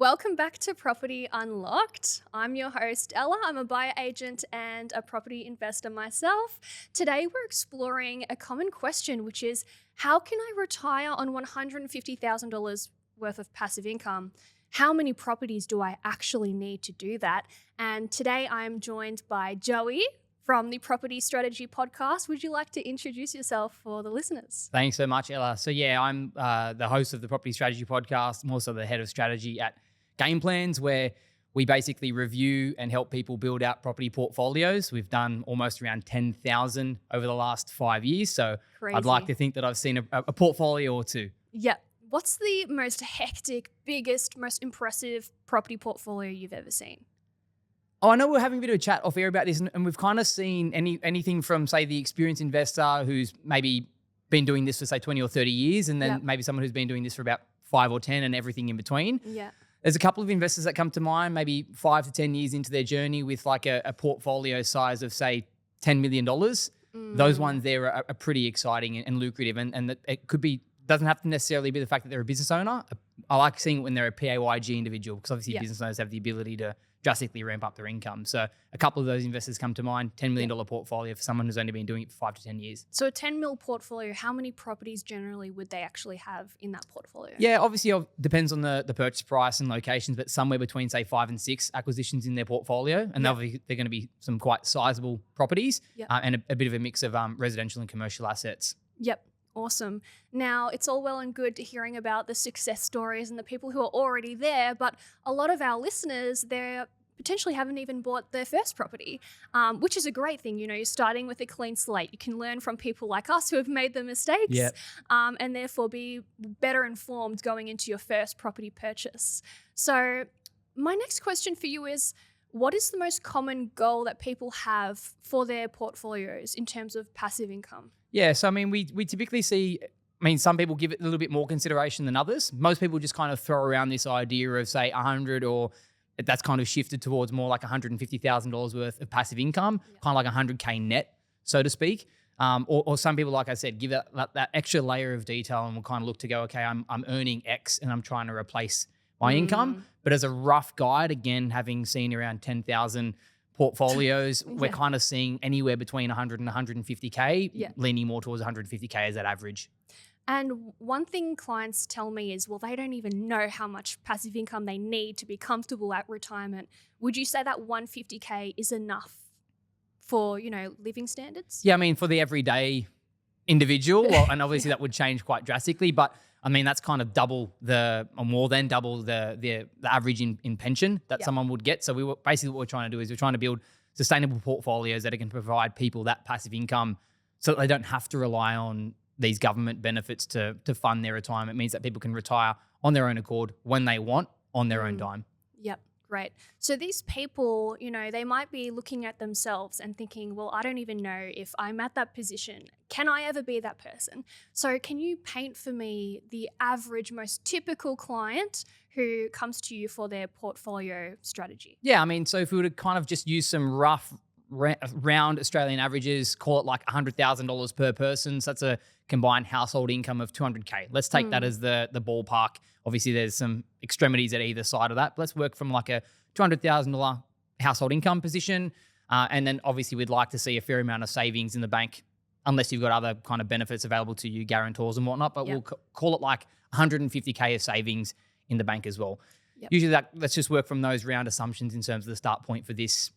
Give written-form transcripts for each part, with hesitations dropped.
Welcome back to Property Unlocked. I'm your host, Ella. I'm a buyer agent and a property investor myself. Today, we're exploring a common question, which is how can I retire on $150,000 worth of passive income? How many properties do I actually need to do that? And today, I'm joined by Joey from the Property Strategy Podcast. Would you like to introduce yourself for the listeners? Thanks so much, Ella. So I'm the host of the Property Strategy Podcast. I'm also the head of strategy at Game Plans, where we basically review and help people build out property portfolios. We've done almost around 10,000 over the last 5 years. So Crazy. I'd like to think that I've seen a portfolio or two. Yeah. What's the most hectic, biggest, most impressive property portfolio you've ever seen? Oh, I know we're having a bit of a chat off air about this, and we've kind of seen anything from, say, the experienced investor who's maybe been doing this for, say, 20 or 30 years, and then maybe someone who's been doing this for about 5 or 10 and everything in between. Yeah. There's a couple of investors that come to mind, maybe 5 to 10 years into their journey with like a portfolio size of, say, $10 million. Those ones there are pretty exciting and lucrative, and it doesn't have to necessarily be the fact that they're a business owner. I like seeing it when they're a PAYG individual, because obviously business owners have the ability to drastically ramp up their income. So a couple of those investors come to mind. $10 million portfolio for someone who's only been doing it for 5 to 10 years. So a 10 mil portfolio, how many properties generally would they actually have in that portfolio? Yeah, obviously it depends on the purchase price and locations, but somewhere between, say, 5 and 6 acquisitions in their portfolio. And obviously they're going to be some quite sizable properties and a bit of a mix of residential and commercial assets. Yep. Awesome. Now, it's all well and good hearing about the success stories and the people who are already there, but a lot of our listeners, they potentially haven't even bought their first property, which is a great thing. You know, you're starting with a clean slate. You can learn from people like us who have made the mistakes and therefore be better informed going into your first property purchase. So my next question for you is, what is the most common goal that people have for their portfolios in terms of passive income? Yeah, so I mean, we typically see, some people give it a little bit more consideration than others. Most people just kind of throw around this idea of, say, 100, or that's kind of shifted towards more like $150,000 worth of passive income, kind of like 100K net, so to speak. Or some people, like I said, give that extra layer of detail and will kind of look to go, okay, I'm earning X and I'm trying to replace my income. But as a rough guide, again, having seen around 10,000 portfolios, we're kind of seeing anywhere between 100 and 150K, leaning more towards 150K as that average. And one thing clients tell me is, well, they don't even know how much passive income they need to be comfortable at retirement. Would you say that 150K is enough for, living standards? Yeah, for the everyday individual, and obviously that would change quite drastically, but that's kind of more than double the average in pension that someone would get. So what we're trying to do is we're trying to build sustainable portfolios that can provide people that passive income so that they don't have to rely on these government benefits to fund their retirement. It means that people can retire on their own accord when they want, on their own dime. Yep. Great. So these people, they might be looking at themselves and thinking, well, I don't even know if I'm at that position. Can I ever be that person? So can you paint for me the average, most typical client who comes to you for their portfolio strategy? Yeah, so if we were to kind of just use some rough round Australian averages, call it like $100,000 per person. So that's a combined household income of 200K. Let's take that as the ballpark. Obviously, there's some extremities at either side of that. But let's work from like a $200,000 household income position. And then obviously we'd like to see a fair amount of savings in the bank, unless you've got other kind of benefits available to you, guarantors and whatnot. But we'll call it like 150K of savings in the bank as well. Usually let's just work from those round assumptions in terms of the start point for this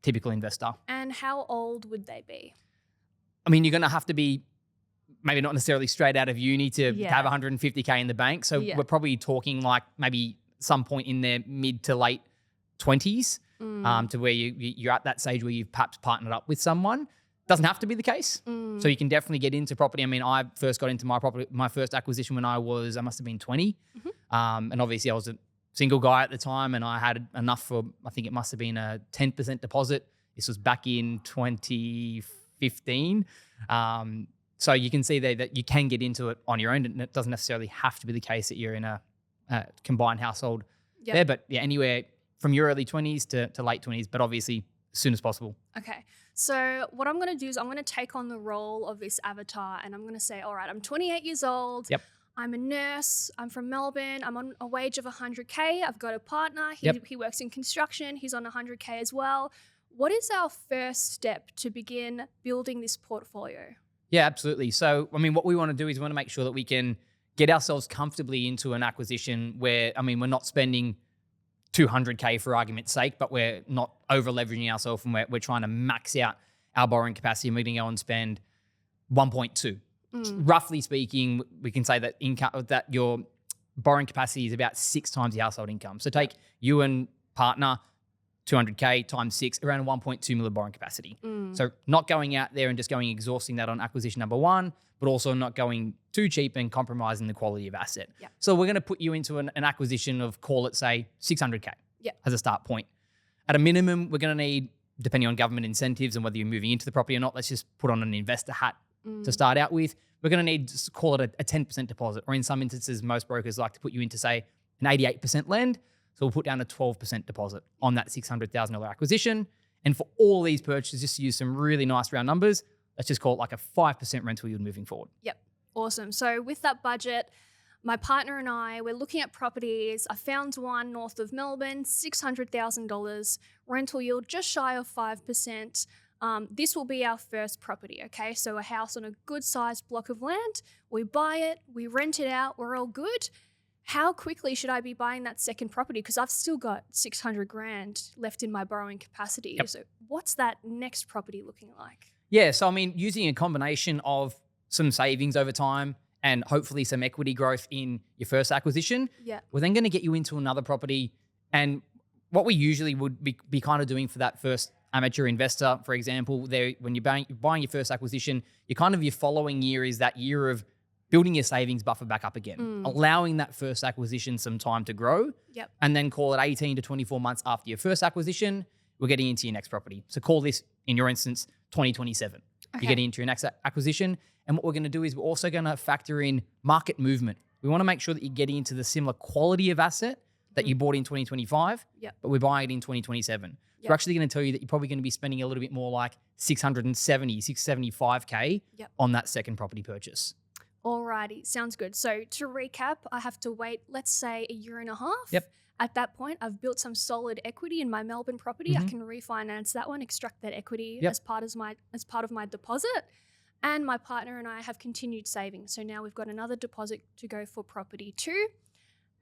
typical investor. And how old would they be? You're going to have to be maybe not necessarily straight out of uni to have 150K in the bank. So we're probably talking like maybe some point in their mid to late 20s to where you're at that stage where you've perhaps partnered up with someone. Doesn't have to be the case. So you can definitely get into property. I first got into my first acquisition when I must have been 20. And obviously I was a single guy at the time, and I had enough for, I think it must have been a 10% deposit. This was back in 2015. So you can see there that you can get into it on your own, and it doesn't necessarily have to be the case that you're in a combined household there. But anywhere from your early 20s to late 20s, but obviously as soon as possible. Okay. So what I'm going to do is I'm going to take on the role of this avatar, and I'm going to say, all right, I'm 28 years old. Yep. I'm a nurse. I'm from Melbourne. I'm on a wage of 100K. I've got a partner. He works in construction. He's on 100K as well. What is our first step to begin building this portfolio? Yeah, absolutely. So, I mean, what we want to do is we want to make sure that we can get ourselves comfortably into an acquisition where, I mean, we're not spending 200K for argument's sake, but we're not over leveraging ourselves and we're trying to max out our borrowing capacity and we're going to go and spend 1.2. Roughly speaking, we can say that that your borrowing capacity is about 6 times your household income. So take you and partner, 200K times 6, around 1.2 million borrowing capacity. So not going out there and just going exhausting that on acquisition number 1, but also not going too cheap and compromising the quality of asset. So we're going to put you into an acquisition of, call it, say, 600K as a start point. At a minimum, we're going to need, depending on government incentives and whether you're moving into the property or not, let's just put on an investor hat to start out with. We're going to need to call it a 10% deposit, or in some instances, most brokers like to put you into, say, an 88% lend. So we'll put down a 12% deposit on that $600,000 acquisition. And for all these purchases, just to use some really nice round numbers, let's just call it like a 5% rental yield moving forward. Yep. Awesome. So with that budget, my partner and I, we're looking at properties. I found one north of Melbourne, $600,000, rental yield just shy of 5%. This will be our first property, okay? So a house on a good sized block of land. We buy it, we rent it out, we're all good. How quickly should I be buying that second property? Because I've still got 600 grand left in my borrowing capacity. So what's that next property looking like? Yeah, so I mean, using a combination of some savings over time and hopefully some equity growth in your first acquisition, we're then going to get you into another property. And what we usually would be kind of doing for that first amateur investor, for example, when you're buying your first acquisition, your following year is that year of building your savings buffer back up again, allowing that first acquisition some time to grow, and then call it 18 to 24 months after your first acquisition, we're getting into your next property. So call this, in your instance, 2027. You're getting into your next acquisition. And what we're going to do is we're also going to factor in market movement. We want to make sure that you're getting into the similar quality of asset that you bought in 2025, but we're buying it in 2027. So we're actually going to tell you that you're probably going to be spending a little bit more, like 675K on that second property purchase. Alrighty, sounds good. So to recap, I have to wait, let's say, a year and a half. At that point, I've built some solid equity in my Melbourne property. I can refinance that one, extract that equity as part of my deposit. And my partner and I have continued saving. So now we've got another deposit to go for property 2.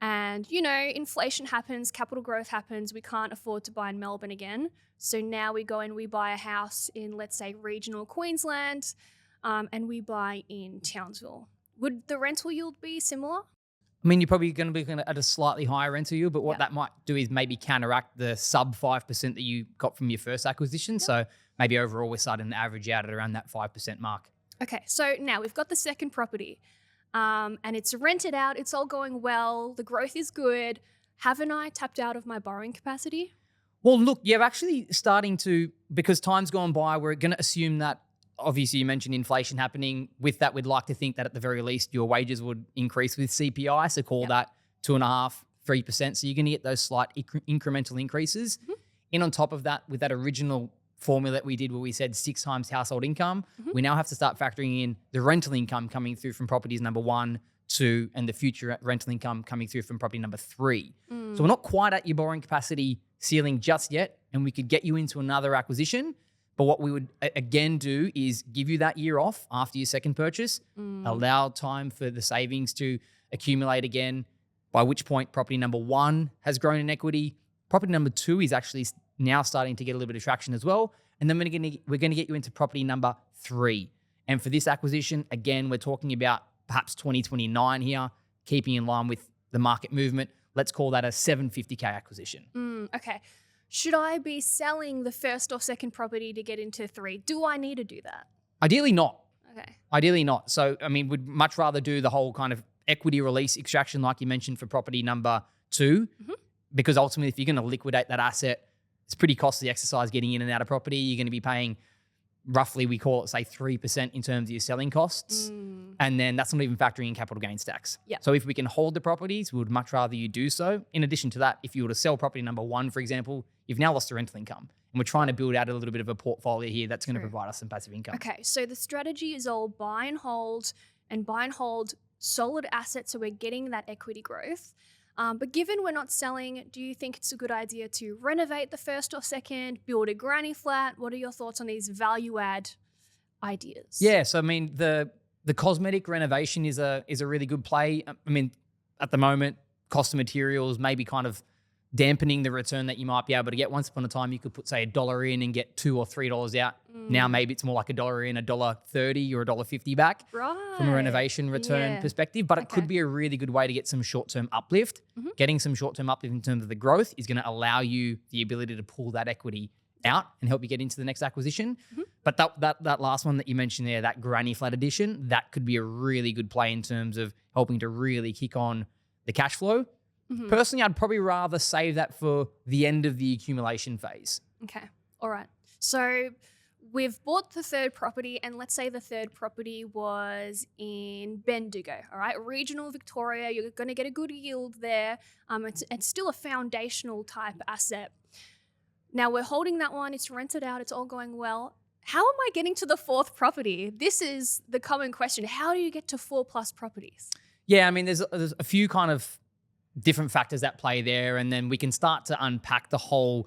And, you know, inflation happens, capital growth happens. We can't afford to buy in Melbourne again. So now we go and we buy a house in, let's say, regional Queensland, and we buy in Townsville. Would the rental yield be similar? I mean, you're probably going to be looking at a slightly higher rental yield, but what that might do is maybe counteract the sub 5% that you got from your first acquisition. So maybe overall we're starting to average out at around that 5% mark. Okay, so now we've got the second property. And it's rented out. It's all going well. The growth is good. Haven't I tapped out of my borrowing capacity? Well, look, you're actually starting to, because time's gone by, we're going to assume that, obviously you mentioned inflation happening. With that, we'd like to think that at the very least your wages would increase with CPI. So call that 2.5%, 3%. So you're going to get those slight incremental increases. And on top of that, with that original formula that we did where we said 6 times household income, we now have to start factoring in the rental income coming through from properties number 1, 2, and the future rental income coming through from property number 3. So we're not quite at your borrowing capacity ceiling just yet, and we could get you into another acquisition. But what we would again do is give you that year off after your second purchase, allow time for the savings to accumulate again, by which point property number 1 has grown in equity. Property number 2 is actually now starting to get a little bit of traction as well. And then we're going to get you into property number 3. And for this acquisition, again, we're talking about perhaps 2029 here, keeping in line with the market movement. Let's call that a 750K acquisition. Okay. Should I be selling the first or second property to get into 3? Do I need to do that? Ideally not. Okay. Ideally not. So, I mean, we'd much rather do the whole kind of equity release extraction like you mentioned for property number 2, because ultimately if you're going to liquidate that asset, it's pretty costly exercise getting in and out of property. You're going to be paying roughly, we call it, say, 3% in terms of your selling costs. And then that's not even factoring in capital gains tax. So if we can hold the properties, we would much rather you do so. In addition to that, if you were to sell property number 1, for example, you've now lost the rental income. And we're trying to build out a little bit of a portfolio here that's going to provide us some passive income. Okay, so the strategy is all buy and hold solid asset, so we're getting that equity growth. But given we're not selling, do you think it's a good idea to renovate the first or second, build a granny flat? What are your thoughts on these value add ideas? Yeah, so I mean the cosmetic renovation is a really good play. I mean, at the moment, cost of materials may be kind of dampening the return that you might be able to get. Once upon a time, you could put, say, $1 in and get $2 or $3 out. Now maybe it's more like $1 in, $1.30 or $1.50 back from a renovation return perspective. But it could be a really good way to get some short-term uplift. Getting some short-term uplift in terms of the growth is going to allow you the ability to pull that equity out and help you get into the next acquisition. But that last one that you mentioned there, that granny flat addition, that could be a really good play in terms of helping to really kick on the cash flow. Personally, I'd probably rather save that for the end of the accumulation phase. Okay. All right. So we've bought the third property, and let's say the third property was in Bendigo, all right? Regional Victoria, you're going to get a good yield there. It's still a foundational type asset. Now we're holding that one. It's rented out. It's all going well. How am I getting to the fourth property? This is the common question. How do you get to 4+ properties? Yeah, I mean, there's a few kind of different factors at play there, and then we can start to unpack the whole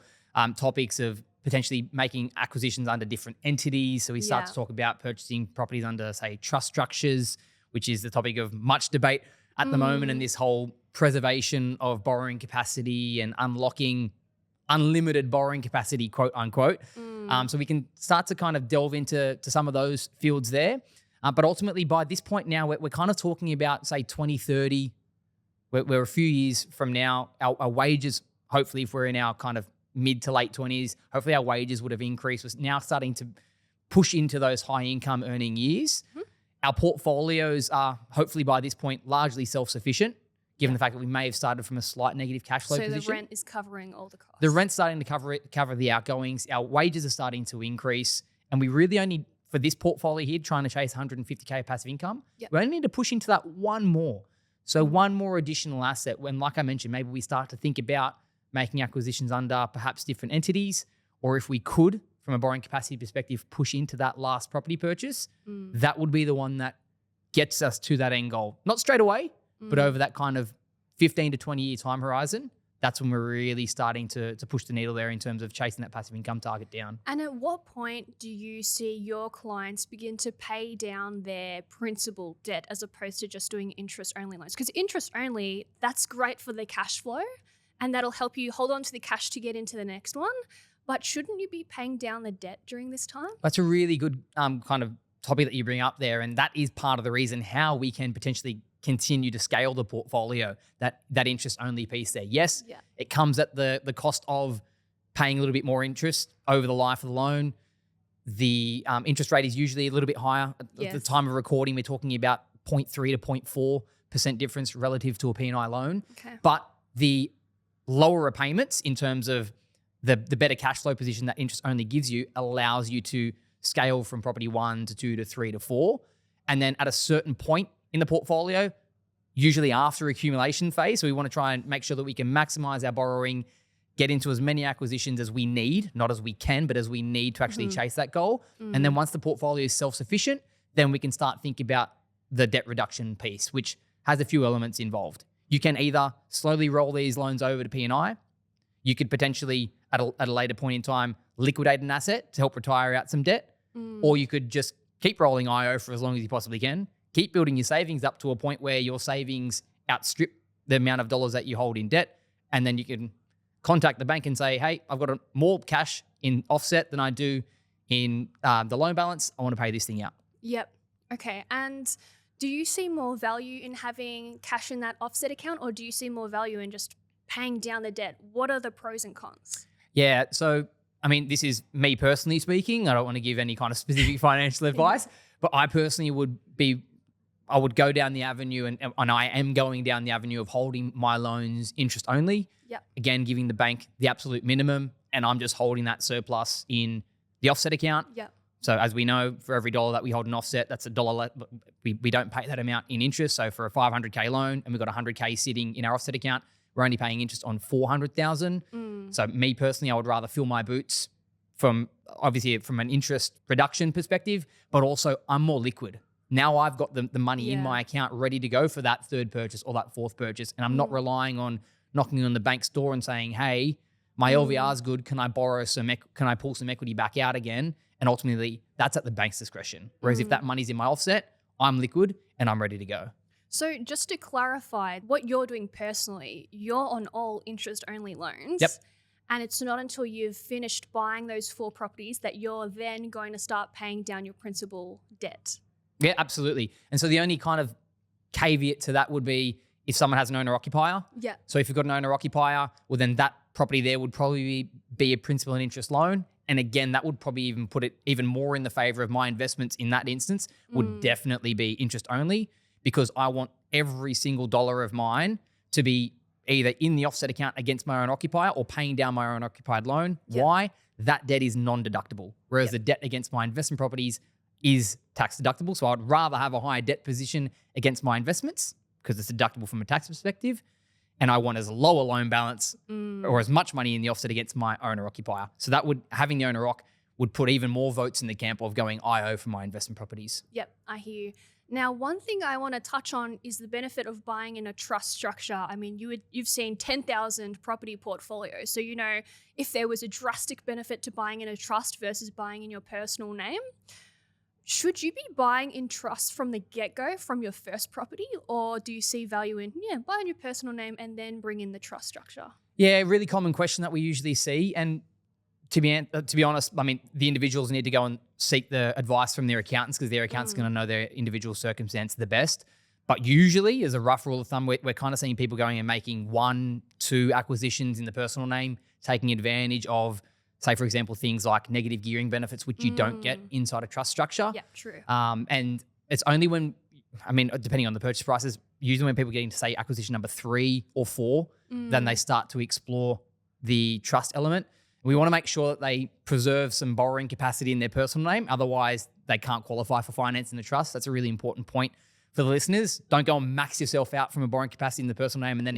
topics of potentially making acquisitions under different entities. So we start to talk about purchasing properties under, say, trust structures, which is the topic of much debate at the moment, and this whole preservation of borrowing capacity and unlocking unlimited borrowing capacity, quote unquote. So we can start to kind of delve into some of those fields there. But ultimately, by this point now, we're kind of talking about, say, 2030. We're a few years from now, our wages, hopefully if we're in our kind of mid to late 20s, hopefully our wages would have increased. We're now starting to push into those high income earning years. Our portfolios are hopefully by this point largely self-sufficient, given the fact that we may have started from a slight negative cash flow position. So the rent is covering all the costs. The rent's starting to cover the outgoings. Our wages are starting to increase. And we really only, for this portfolio here, trying to chase 150K passive income, we only need to push into that one more. So one more additional asset when, like I mentioned, maybe we start to think about making acquisitions under perhaps different entities, or if we could, from a borrowing capacity perspective, push into that last property purchase, that would be the one that gets us to that end goal. Not straight away, but over that kind of 15 to 20 year time horizon, that's when we're really starting to push the needle there in terms of chasing that passive income target down. And at what point do you see your clients begin to pay down their principal debt as opposed to just doing interest-only loans? Because interest-only, that's great for the cash flow, and that'll help you hold on to the cash to get into the next one. But shouldn't you be paying down the debt during this time? That's a really good kind of topic that you bring up there, and that is part of the reason how we can potentially continue to scale the portfolio, that interest-only piece there. Yes, it comes at the cost of paying a little bit more interest over the life of the loan. The interest rate is usually a little bit higher. At the time of recording, we're talking about 0.3 to 0.4% difference relative to a P&I loan. But the lower repayments in terms of the better cash flow position that interest-only gives you allows you to scale from property 1 to 2 to 3 to 4. And then at a certain point in the portfolio, usually after accumulation phase. So we want to try and make sure that we can maximize our borrowing, get into as many acquisitions as we need, not as we can, but as we need to actually chase that goal. And then once the portfolio is self-sufficient, then we can start thinking about the debt reduction piece, which has a few elements involved. You can either slowly roll these loans over to P&I. You could potentially, at a later point in time, liquidate an asset to help retire out some debt. Or you could just keep rolling IO for as long as you possibly can. Keep building your savings up to a point where your savings outstrip the amount of dollars that you hold in debt. And then you can contact the bank and say, hey, I've got more cash in offset than I do in the loan balance. I want to pay this thing out. Yep. Okay. And do you see more value in having cash in that offset account, or do you see more value in just paying down the debt? What are the pros and cons? Yeah. So, I mean, this is me personally speaking. I don't want to give any kind of specific financial advice, but I personally I would go down the avenue, and I am going down the avenue of holding my loans interest only. Again, giving the bank the absolute minimum, and I'm just holding that surplus in the offset account. So as we know, for every $1 that we hold in offset, that's $1. We don't pay that amount in interest. So for a $500K loan, and we've got $100K sitting in our offset account, we're only paying interest on $400,000. So me personally, I would rather fill my boots from an interest reduction perspective, but also I'm more liquid. Now I've got the money in Yeah. my account ready to go for that third purchase or that fourth purchase. And I'm not relying on knocking on the bank's door and saying, hey, my LVR is good. Can I borrow can I pull some equity back out again? And ultimately, that's at the bank's discretion. Whereas if that money's in my offset, I'm liquid and I'm ready to go. So just to clarify, what you're doing personally, you're on all interest-only loans. Yep. And it's not until you've finished buying those 4 properties that you're then going to start paying down your principal debt. Yeah, absolutely. And so the only kind of caveat to that would be if someone has an owner-occupier. Yeah. So if you've got an owner-occupier, well, then that property there would probably be a principal and interest loan. And again, that would probably even put it even more in the favor of my investments in that instance would definitely be interest only, because I want every single dollar of mine to be either in the offset account against my own occupier or paying down my own occupied loan. Yep. Why? That debt is non-deductible, whereas the debt against my investment properties is tax deductible. So I'd rather have a higher debt position against my investments because it's deductible from a tax perspective. And I want as low a loan balance or as much money in the offset against my owner occupier. So that would, having the owner occ would put even more votes in the camp of going IO for my investment properties. Yep, I hear you. Now, one thing I want to touch on is the benefit of buying in a trust structure. I mean, you've seen 10,000 property portfolios. So, you know, if there was a drastic benefit to buying in a trust versus buying in your personal name, should you be buying in trust from the get-go from your first property, or do you see value in, buy in your personal name and then bring in the trust structure? Yeah, really common question that we usually see. And to be honest, I mean, the individuals need to go and seek the advice from their accountants because their accountant's going to know their individual circumstance the best. But usually, as a rough rule of thumb, we're kind of seeing people going and making 1-2 acquisitions in the personal name, taking advantage of, say, for example, things like negative gearing benefits, which you don't get inside a trust structure. Yeah, true. And it's only when, I mean, depending on the purchase prices, usually when people get into, say, acquisition number 3 or 4, then they start to explore the trust element. We want to make sure that they preserve some borrowing capacity in their personal name. Otherwise, they can't qualify for finance in the trust. That's a really important point for the listeners. Don't go and max yourself out from a borrowing capacity in the personal name and then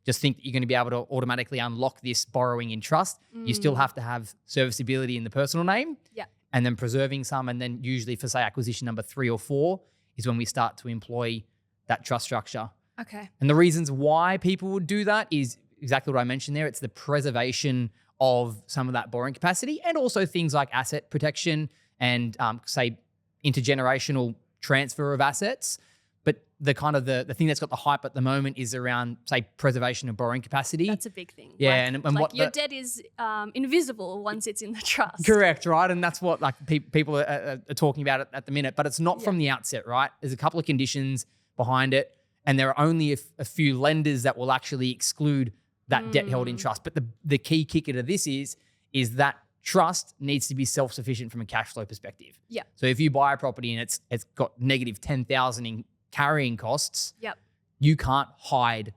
just think that you're going to be able to automatically unlock this borrowing in trust. You still have to have serviceability in the personal name. Yeah. And then preserving some. And then usually for, say, acquisition number 3 or 4 is when we start to employ that trust structure. Okay. And the reasons why people would do that is exactly what I mentioned there. It's the preservation of some of that borrowing capacity and also things like asset protection and, say, intergenerational transfer of assets. But the kind of the thing that's got the hype at the moment is around, say, preservation of borrowing capacity. That's a big thing. Yeah. Like, and what your debt is invisible once it's in the trust. Correct, right? And that's what like people are talking about at the minute. But it's not from the outset, right? There's a couple of conditions behind it. And there are only a few lenders that will actually exclude that debt held in trust. But the key kicker to this is that trust needs to be self-sufficient from a cash flow perspective. Yeah. So if you buy a property and it's got negative 10,000 in carrying costs, Yep. you can't hide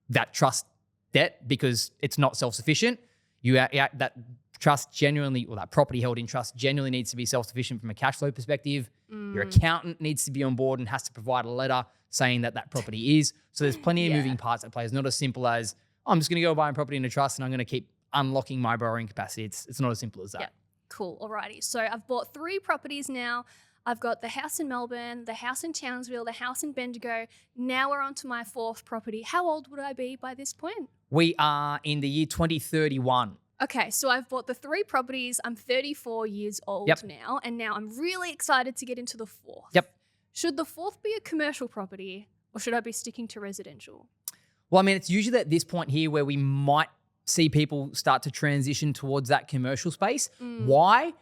that trust debt because it's not self-sufficient. That trust genuinely, or that property held in trust genuinely needs to be self-sufficient from a cash flow perspective. Your accountant needs to be on board and has to provide a letter saying that property is. So there's plenty of moving parts at play. It's not as simple as, I'm just going to go buy a property in a trust and I'm going to keep unlocking my borrowing capacity. It's not as simple as that. Yeah. Cool. Alrighty. So I've bought 3 properties now. I've got the house in Melbourne, the house in Townsville, the house in Bendigo. Now we're on to my 4th property. How old would I be by this point? We are in the year 2031. Okay, so I've bought the 3 properties. I'm 34 years old now, and now I'm really excited to get into the 4th. Yep. Should the 4th be a commercial property, or should I be sticking to residential? Well, I mean, it's usually at this point here where we might see people start to transition towards that commercial space. Why?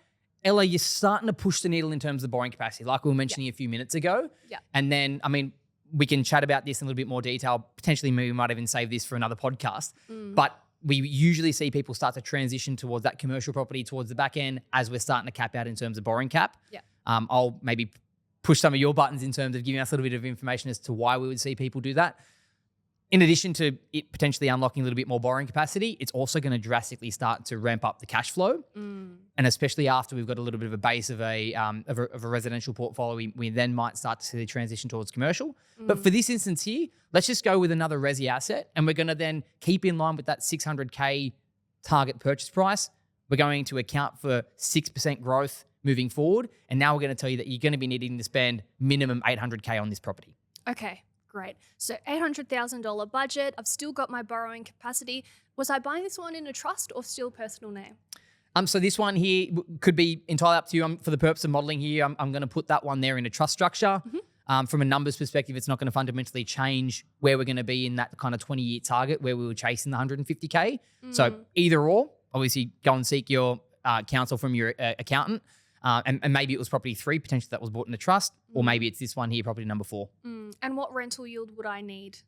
Ella, you're starting to push the needle in terms of borrowing capacity, like we were mentioning a few minutes ago. Yeah. And then, I mean, we can chat about this in a little bit more detail. Potentially, we might even save this for another podcast. But we usually see people start to transition towards that commercial property towards the back end as we're starting to cap out in terms of borrowing cap. Yeah. I'll maybe push some of your buttons in terms of giving us a little bit of information as to why we would see people do that. In addition to it potentially unlocking a little bit more borrowing capacity, it's also going to drastically start to ramp up the cash flow. And especially after we've got a little bit of a base of a residential portfolio, we then might start to see the transition towards commercial. But for this instance here, let's just go with another resi asset, and we're going to then keep in line with that 600K target purchase price. We're going to account for 6% growth moving forward. And now we're going to tell you that you're going to be needing to spend minimum $800K on this property. Okay, great. So $800,000 budget. I've still got my borrowing capacity. Was I buying this one in a trust or still personal name? So this one here could be entirely up to you. For the purpose of modeling here, I'm going to put that one there in a trust structure. From a numbers perspective, it's not going to fundamentally change where we're going to be in that kind of 20-year target where we were chasing the 150K. So either or, obviously go and seek your counsel from your accountant. And maybe it was property 3, potentially that was bought in a trust, or maybe it's this one here, property number 4. And what rental yield would I need?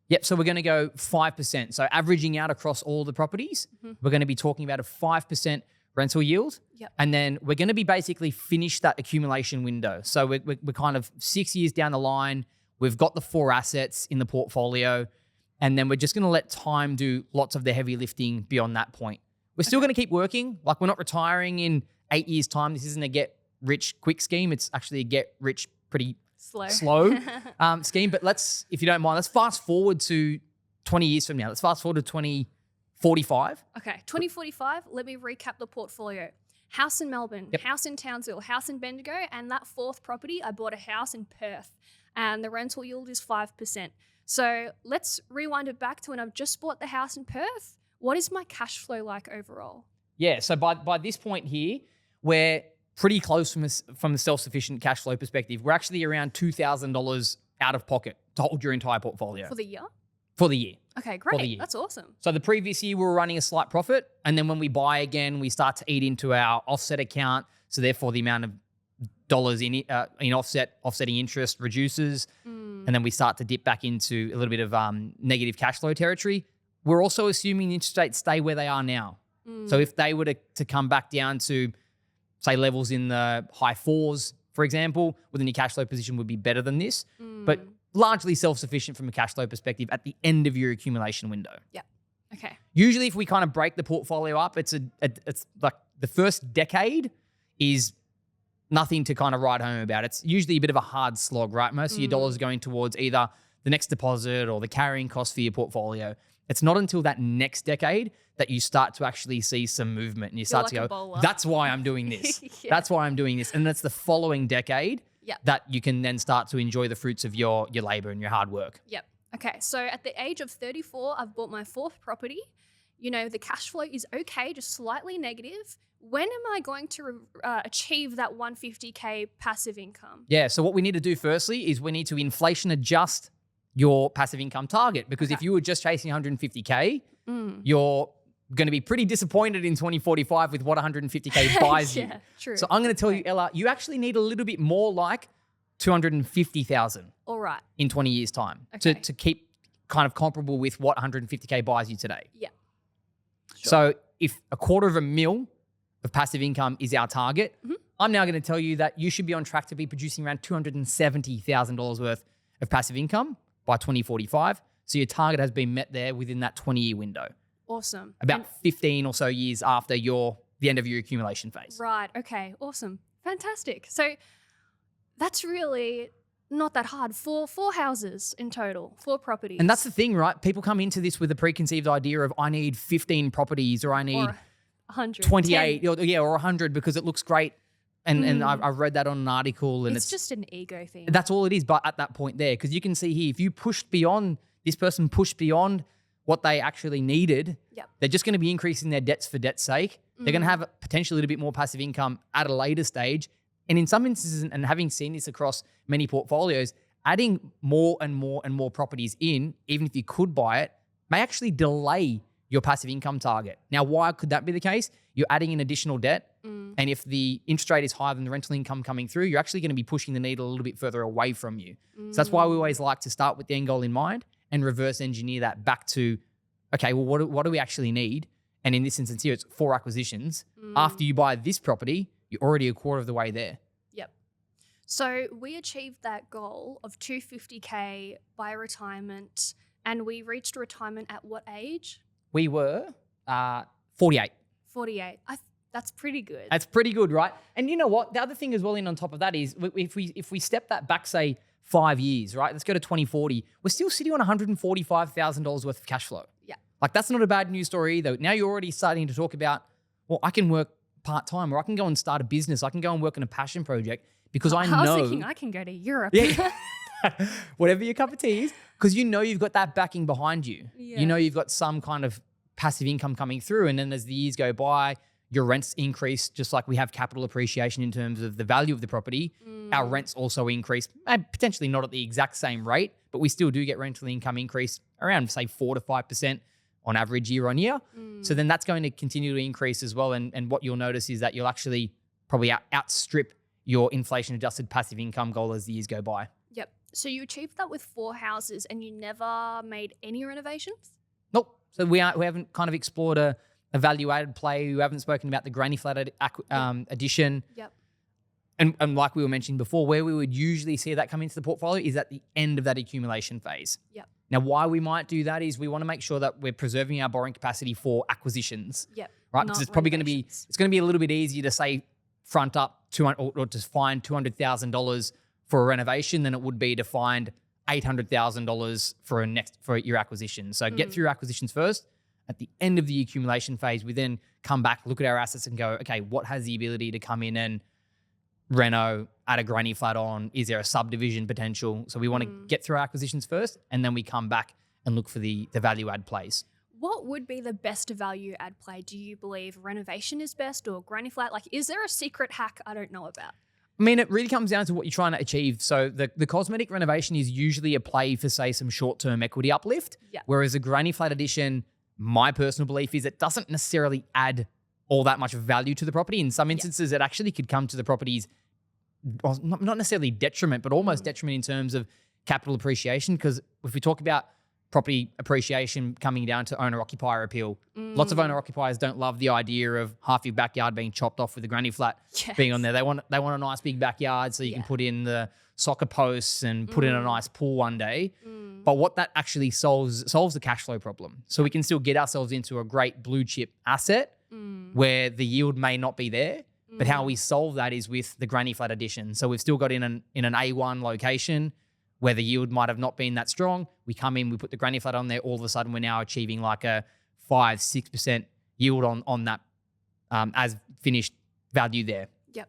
Yep, so we're going to go 5%. So averaging out across all the properties, we're going to be talking about a 5% rental yield. Yep. And then we're going to be basically finished that accumulation window. So we're kind of 6 years down the line. We've got the 4 assets in the portfolio. And then we're just going to let time do lots of the heavy lifting beyond that point. We're still going to keep working. Like, we're not retiring in 8 years' time. This isn't a get rich quick scheme. It's actually a get rich pretty slow scheme. But if you don't mind, let's fast forward to 20 years from now. Let's fast forward to 2045. Okay, 2045, let me recap the portfolio. House in Melbourne, house in Townsville, house in Bendigo, and that 4th property, I bought a house in Perth, and the rental yield is 5%. So let's rewind it back to when I've just bought the house in Perth. What is my cash flow like overall? Yeah, so by this point here, we're pretty close from a self-sufficient cash flow perspective. We're actually around $2,000 out of pocket to hold your entire portfolio. For the year? For the year. Okay, great. That's awesome. So the previous year, we were running a slight profit. And then when we buy again, we start to eat into our offset account. So therefore, the amount of dollars in offsetting interest reduces. And then we start to dip back into a little bit of negative cash flow territory. We're also assuming interest rates stay where they are now. So if they were to come back down to, say, levels in the high 4s, for example, well, then your cash flow position would be better than this. But largely self-sufficient from a cash flow perspective at the end of your accumulation window. Yeah. Okay. Usually if we kind of break the portfolio up, it's like the first decade is nothing to kind of write home about. It's usually a bit of a hard slog, right? Most of your dollars are going towards either the next deposit or the carrying cost for your portfolio. It's not until that next decade that you start to actually see some movement and you start to go, that's why I'm doing this. That's why I'm doing this. And that's the following decade that you can then start to enjoy the fruits of your labor and your hard work. Yep. Okay. So at the age of 34, I've bought my 4th property. You know, the cash flow is okay, just slightly negative. When am I going to achieve that 150K passive income? Yeah. So what we need to do firstly is we need to inflation adjust your passive income target, because if you were just chasing 150K, you're going to be pretty disappointed in 2045 with what 150K buys you. True. So I'm going to tell you, Ella, you actually need a little bit more like 250,000 All right. in 20 years' time to keep kind of comparable with what 150K buys you today. Yeah. Sure. So if $250,000 of passive income is our target, I'm now going to tell you that you should be on track to be producing around $270,000 worth of passive income by 2045. So your target has been met there within that 20-year window. Awesome. About 15 or so years after the end of your accumulation phase. Right. Okay. Awesome. Fantastic. So that's really not that hard. Four houses in total, 4 properties. And that's the thing, right? People come into this with a preconceived idea of I need 15 properties or I need 100, 28 or 100 because it looks great. And I've read that on an article. And it's just an ego thing. That's all it is. But at that point there, because you can see here, if you this person pushed beyond what they actually needed, they're just going to be increasing their debts for debt's sake. They're going to have potentially a little bit more passive income at a later stage. And in some instances, and having seen this across many portfolios, adding more and more and more properties in, even if you could buy it, may actually delay your passive income target. Now, why could that be the case? You're adding in additional debt. And if the interest rate is higher than the rental income coming through, you're actually going to be pushing the needle a little bit further away from you. So that's why we always like to start with the end goal in mind and reverse engineer that back to, okay, well, what do we actually need? And in this instance here, it's 4 acquisitions. After you buy this property, you're already a quarter of the way there. Yep. So we achieved that goal of 250K by retirement, and we reached retirement at what age? We were 48. 48. That's pretty good. That's pretty good, right? And you know what? The other thing as well in on top of that is if we step that back, say, 5 years, right? Let's go to 2040. We're still sitting on $145,000 worth of cash flow. Yeah. Like, that's not a bad news story either. Now you're already starting to talk about, well, I can work part-time, or I can go and start a business. I can go and work on a passion project because I know. I was thinking I can go to Europe. Yeah. Whatever your cup of tea is, because you know you've got that backing behind you. Yeah. You know you've got some kind of passive income coming through, and then as the years go by, your rents increase, just like we have capital appreciation in terms of the value of the property. Our rents also increase, potentially not at the exact same rate, but we still do get rental income increase around, say, 4 to 5% on average year on year. So then that's going to continue to increase as well. And what you'll notice is that you'll actually probably outstrip your inflation-adjusted passive income goal as the years go by. Yep. So you achieved that with 4 houses and you never made any renovations? Nope. So we haven't kind of explored a value-added play. We haven't spoken about the granny flat addition. Yep. And like we were mentioning before, where we would usually see that come into the portfolio is at the end of that accumulation phase. Yep. Now, why we might do that is we want to make sure that we're preserving our borrowing capacity for acquisitions. Yep. Right? Because it's probably going to be a little bit easier to say front up or to find $200,000 for a renovation than it would be to find $800,000 for your acquisition. So get through your acquisitions first. At the end of the accumulation phase, we then come back, look at our assets and go, okay, what has the ability to come in and reno, add a granny flat on? Is there a subdivision potential? So we want to get through our acquisitions first, and then we come back and look for the value add plays. What would be the best value add play? Do you believe renovation is best or granny flat? Like, is there a secret hack I don't know about? I mean, it really comes down to what you're trying to achieve. So the cosmetic renovation is usually a play for, say, some short-term equity uplift, whereas a granny flat addition, my personal belief is it doesn't necessarily add all that much value to the property. In some instances, it actually could come to the property's, well, not necessarily detriment, but almost detriment in terms of capital appreciation. Because if we talk about property appreciation coming down to owner-occupier appeal, lots of owner-occupiers don't love the idea of half your backyard being chopped off with a granny flat being on there. They want a nice big backyard so you can put in the soccer posts and put in a nice pool one day. But what that actually solves the cash flow problem. So we can still get ourselves into a great blue chip asset where the yield may not be there. But how we solve that is with the granny flat addition. So we've still got in an A1 location where the yield might have not been that strong. We come in, we put the granny flat on there. All of a sudden, we're now achieving like a 5-6% yield on that as finished value there. Yep.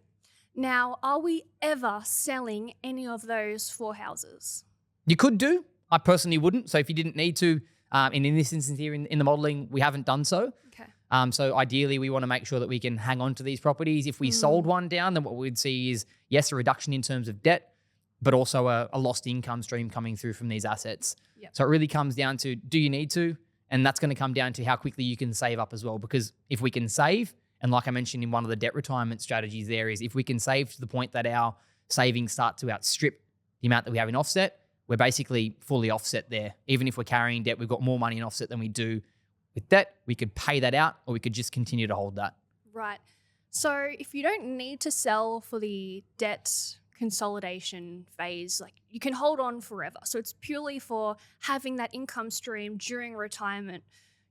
Now, are we ever selling any of those 4 houses? You could do. I personally wouldn't. So if you didn't need to, and in this instance here in the modeling, we haven't done so. Okay. So ideally, we want to make sure that we can hang on to these properties. If we sold one down, then what we'd see is, yes, a reduction in terms of debt, but also a lost income stream coming through from these assets. Yep. So it really comes down to, do you need to? And that's going to come down to how quickly you can save up as well. Because if we can save, and like I mentioned in one of the debt retirement strategies there is, if we can save to the point that our savings start to outstrip the amount that we have in offset, we're basically fully offset there. Even if we're carrying debt, we've got more money in offset than we do with debt. We could pay that out, or we could just continue to hold that. Right. So if you don't need to sell for the debt consolidation phase, like, you can hold on forever. So it's purely for having that income stream during retirement.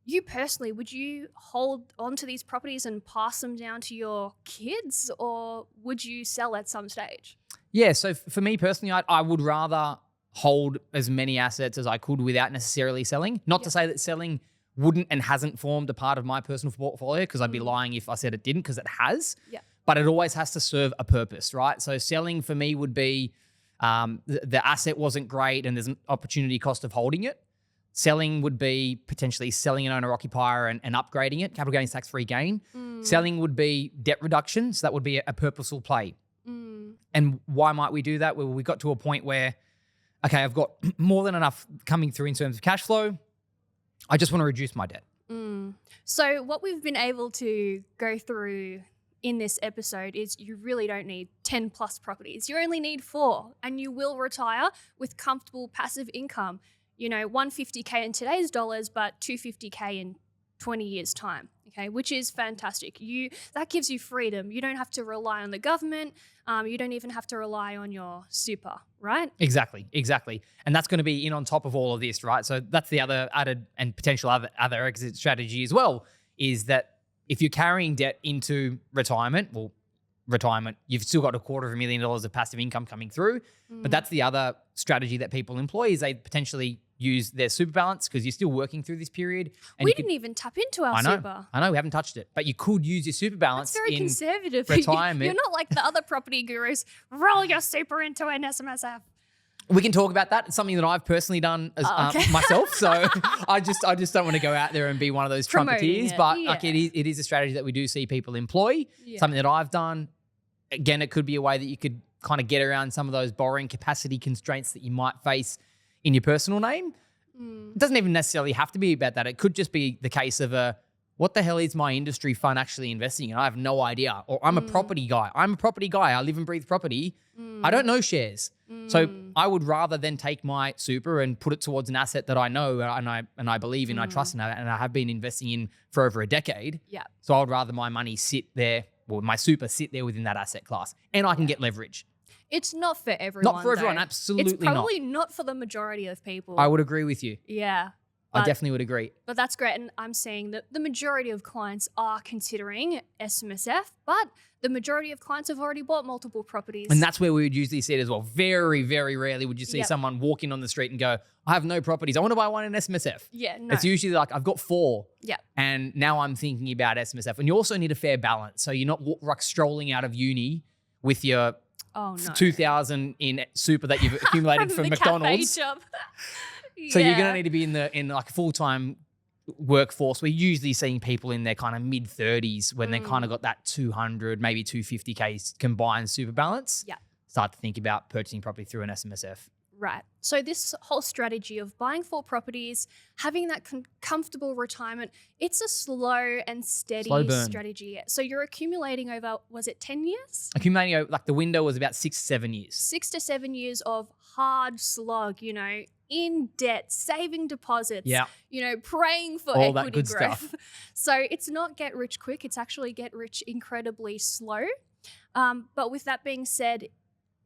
You personally, would you hold on to these properties and pass them down to your kids, or would you sell at some stage? Yeah, so for me personally, I would rather hold as many assets as I could without necessarily selling. Not to say that selling wouldn't and hasn't formed a part of my personal portfolio, because I'd be lying if I said it didn't, because it has. Yeah. But it always has to serve a purpose, right? So selling for me would be the asset wasn't great and there's an opportunity cost of holding it. Selling would be potentially selling an owner-occupier and upgrading it, capital gains tax-free gain. Selling would be debt reduction, so that would be a purposeful play. And why might we do that? Well, we got to a point where, okay, I've got more than enough coming through in terms of cash flow. I just want to reduce my debt. So what we've been able to go through in this episode is you really don't need 10 plus properties. You only need 4, and you will retire with comfortable passive income. You know, 150K in today's dollars, but 250K in 20 years' time. Okay, which is fantastic. That gives you freedom. You don't have to rely on the government. You don't even have to rely on your super, right? Exactly. And that's going to be in on top of all of this, right? So that's the other added and potential other exit strategy as well, is that if you're carrying debt into retirement, well, retirement. You've still got $250,000 of passive income coming through. But that's the other strategy that people employ is they potentially use their super balance because you're still working through this period. And We didn't even tap into our super. I know, we haven't touched it. But you could use your super balance That's very in conservative. retirement. You're not like the other property gurus. Roll your super into an SMSF. We can talk about that. It's something that I've personally done as, myself. So I just don't want to go out there and be one of those Promoting trumpeteers. it, But yeah. like it is a strategy that we do see people employ. Something that I've done. Again, it could be a way that you could kind of get around some of those borrowing capacity constraints that you might face in your personal name. It doesn't even necessarily have to be about that. It could just be the case of what the hell is my industry fund actually investing in? I have no idea. Or I'm a property guy. I live and breathe property. I don't know shares. So I would rather then take my super and put it towards an asset that I know and I believe in, I trust in, and I have been investing in for over a decade. Yeah. So I would rather my money sit there, or my super sit there within that asset class, and I can get leverage. It's not for everyone. Not for everyone, though. absolutely It's probably not for the majority of people. I would agree with you. Yeah. I definitely would agree. But that's great. And I'm saying that the majority of clients are considering SMSF, but the majority of clients have already bought multiple properties. And that's where we would usually see it as well. Very, very rarely would you see Yep. someone walking on the street and go, I have no properties. I want to buy one in SMSF. Yeah, no. It's usually like, I've got 4. Yeah. And now I'm thinking about SMSF. And you also need a fair balance. So you're not like strolling out of uni with your Oh, no. 2,000 in super that you've accumulated from the McDonald's. cafe job. So you're going to need to be in like a full-time workforce. We're usually seeing people in their kind of mid-30s when they kind of got that 200, maybe 250K combined super balance. Yeah. Start to think about purchasing property through an SMSF. Right. So this whole strategy of buying 4 properties, having that comfortable retirement, it's a slow and steady Slow burn. strategy. So you're accumulating over, was it 10 years? Accumulating, like the window was about 6 to 7 years. 6 to 7 years of hard slog, in debt, saving deposits, Yeah. Praying for All that equity good growth. stuff. So it's not get rich quick. It's actually get rich incredibly slow. But with that being said,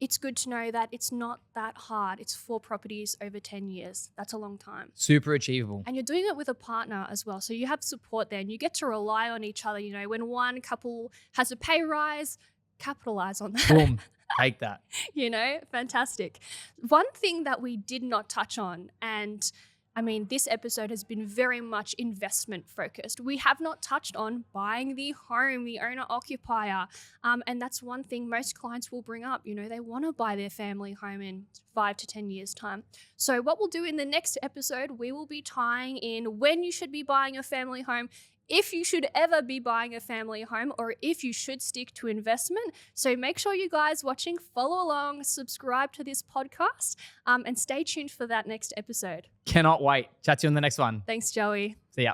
it's good to know that it's not that hard. It's 4 properties over 10 years. That's a long time. Super achievable. And you're doing it with a partner as well. So you have support there and you get to rely on each other. When one couple has a pay rise, capitalize on that. Boom. Take that. Fantastic. One thing that we did not touch on, and this episode has been very much investment focused. We have not touched on buying the home, the owner occupier. And that's one thing most clients will bring up. They want to buy their family home in 5 to 10 years' time. So what we'll do in the next episode, we will be tying in when you should be buying a family home, if you should ever be buying a family home, or if you should stick to investment. So make sure you guys watching follow along, subscribe to this podcast, and stay tuned for that next episode. Cannot wait. Chat to you on the next one. Thanks, Joey. See ya.